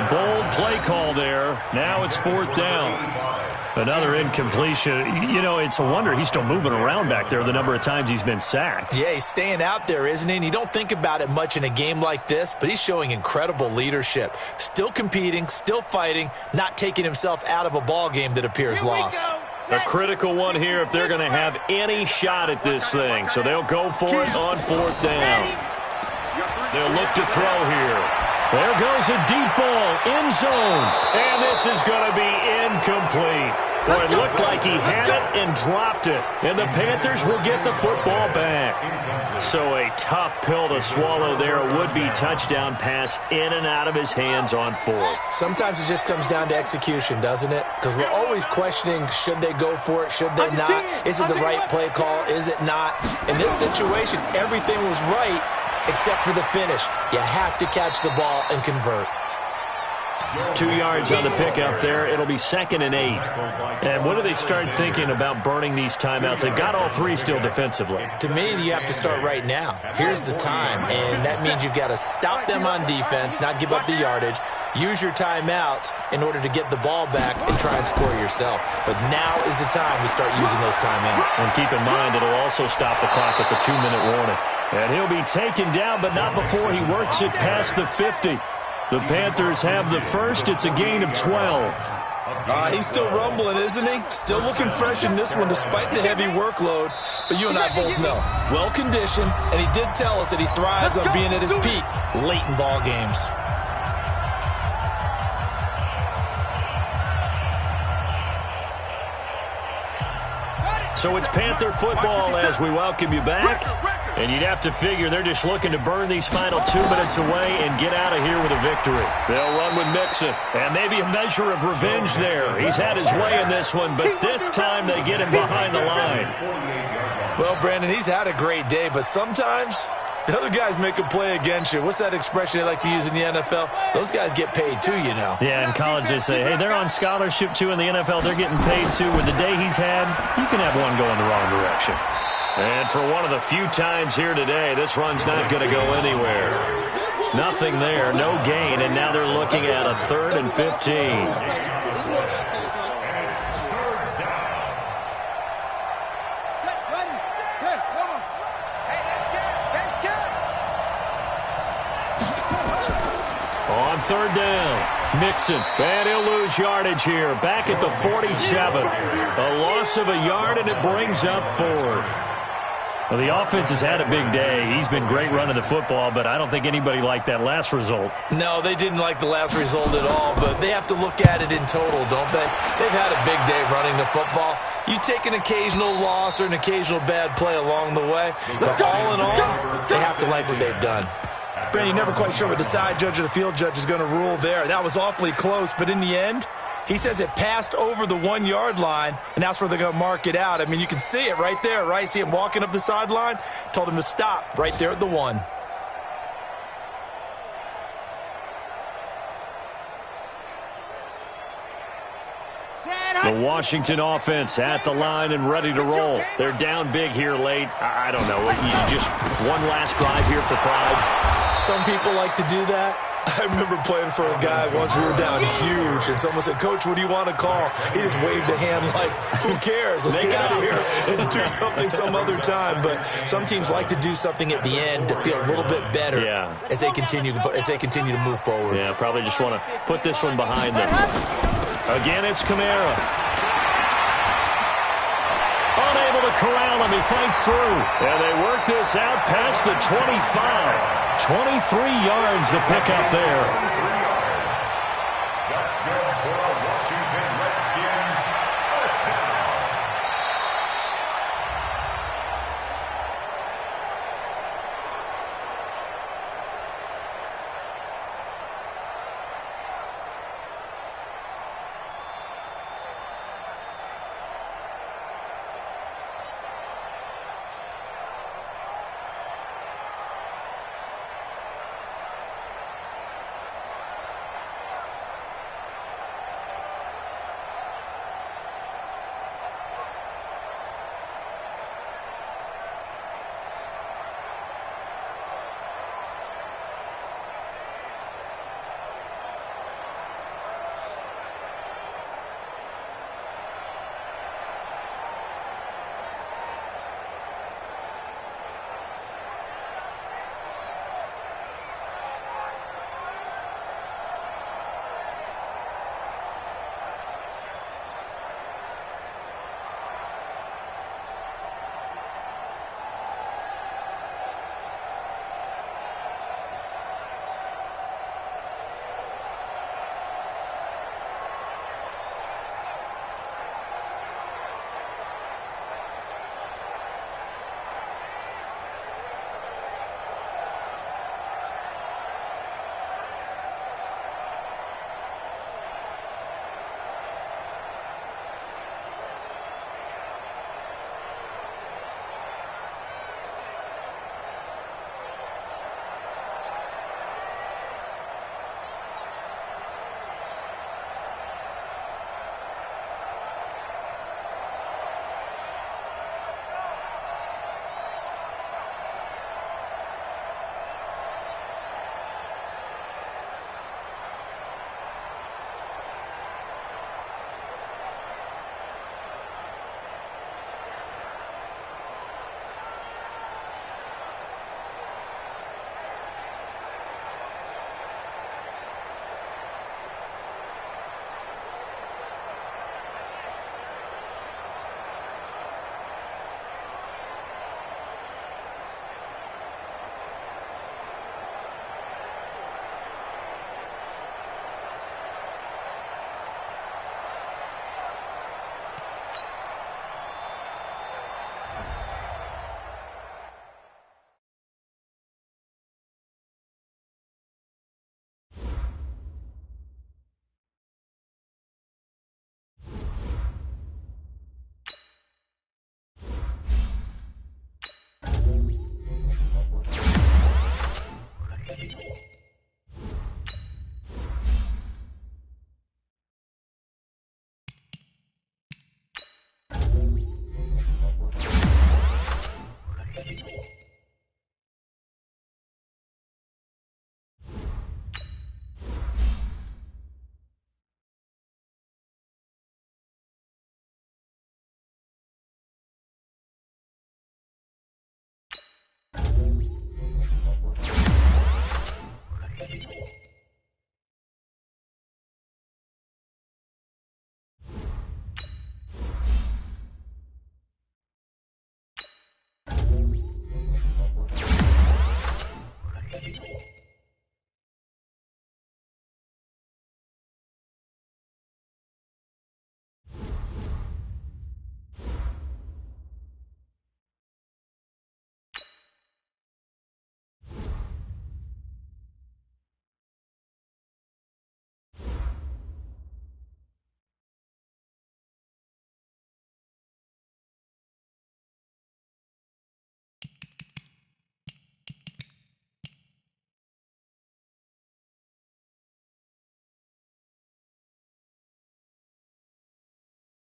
Bold play call there. Now it's 4th down. Another incompletion. You know, it's a wonder he's still moving around back there the number of times he's been sacked. Yeah, he's staying out there, isn't he? And you don't think about it much in a game like this, but he's showing incredible leadership. Still competing, still fighting, not taking himself out of a ball game that appears lost. A critical one here if they're going to have any shot at this thing. So they'll go for it on 4th down. They'll look to throw here. There goes a deep ball, end zone. And this is going to be incomplete. Well, it looked like he had it and dropped it. And the Panthers will get the football back. So a tough pill to swallow there. A would-be touchdown pass in and out of his hands on 4th. Sometimes it just comes down to execution, doesn't it? Because we're always questioning, should they go for it, should they not? Is it the right play call, is it not? In this situation, everything was right except for the finish. You have to catch the ball and convert. 2 yards on the pickup there. It'll be 2nd and 8. And when do they start thinking about burning these timeouts? They've got all 3 still defensively. To me, you have to start right now. Here's the time, and that means you've got to stop them on defense, not give up the yardage, use your timeouts in order to get the ball back and try and score yourself. But now is the time to start using those timeouts. And keep in mind, it'll also stop the clock at the 2-minute warning. And he'll be taken down, but not before he works it past the 50. The Panthers have the first. It's a gain of 12. He's still rumbling, isn't he? Still looking fresh in this one despite the heavy workload. But you and I both know, well-conditioned, and he did tell us that he thrives on being at his peak late in ball games. So it's Panther football as we welcome you back. And you'd have to figure they're just looking to burn these final 2 minutes away and get out of here with a victory. They'll run with Mixon. And maybe a measure of revenge there. He's had his way in this one, but this time they get him behind the line. Well, Brandon, he's had a great day, but sometimes the other guys make a play against you. What's that expression they like to use in the NFL? Those guys get paid too, you know. Yeah, in college they say, hey, they're on scholarship too. In the NFL, they're getting paid too. With the day he's had, you can have one going the wrong direction. And for one of the few times here today, this run's not going to go anywhere. Nothing there, no gain, and now they're looking at a 3rd and 15. On 3rd down, Mixon, and he'll lose yardage here, back at the 47. A loss of a yard, and it brings up 4th. Well, the offense has had a big day. He's been great running the football, but I don't think anybody liked that last result. No, they didn't like the last result at all, but they have to look at it in total, don't they? They've had a big day running the football. You take an occasional loss or an occasional bad play along the way, but all in all, they have to like what they've done. Brandon, you're never quite sure what the side judge or the field judge is going to rule there. That was awfully close, but in the end, he says it passed over the 1-yard line, and that's where they're going to mark it out. I mean, you can see it right there, right? See him walking up the sideline? Told him to stop right there at the 1. The Washington offense at the line and ready to roll. They're down big here late. I don't know. Just one last drive here for pride. Some people like to do that. I remember playing for a guy once. We were down huge, and someone said, "Coach, what do you want to call?" He just waved a hand like, "Who cares? Let's get out of here and do something some other time." But some teams like to do something at the end to feel a little bit better as they continue to move forward. Yeah, probably just want to put this one behind them. Again, it's Kamara. Unable to corral him. He fights through. And they work this out past the 25. 23 yards to pick up there.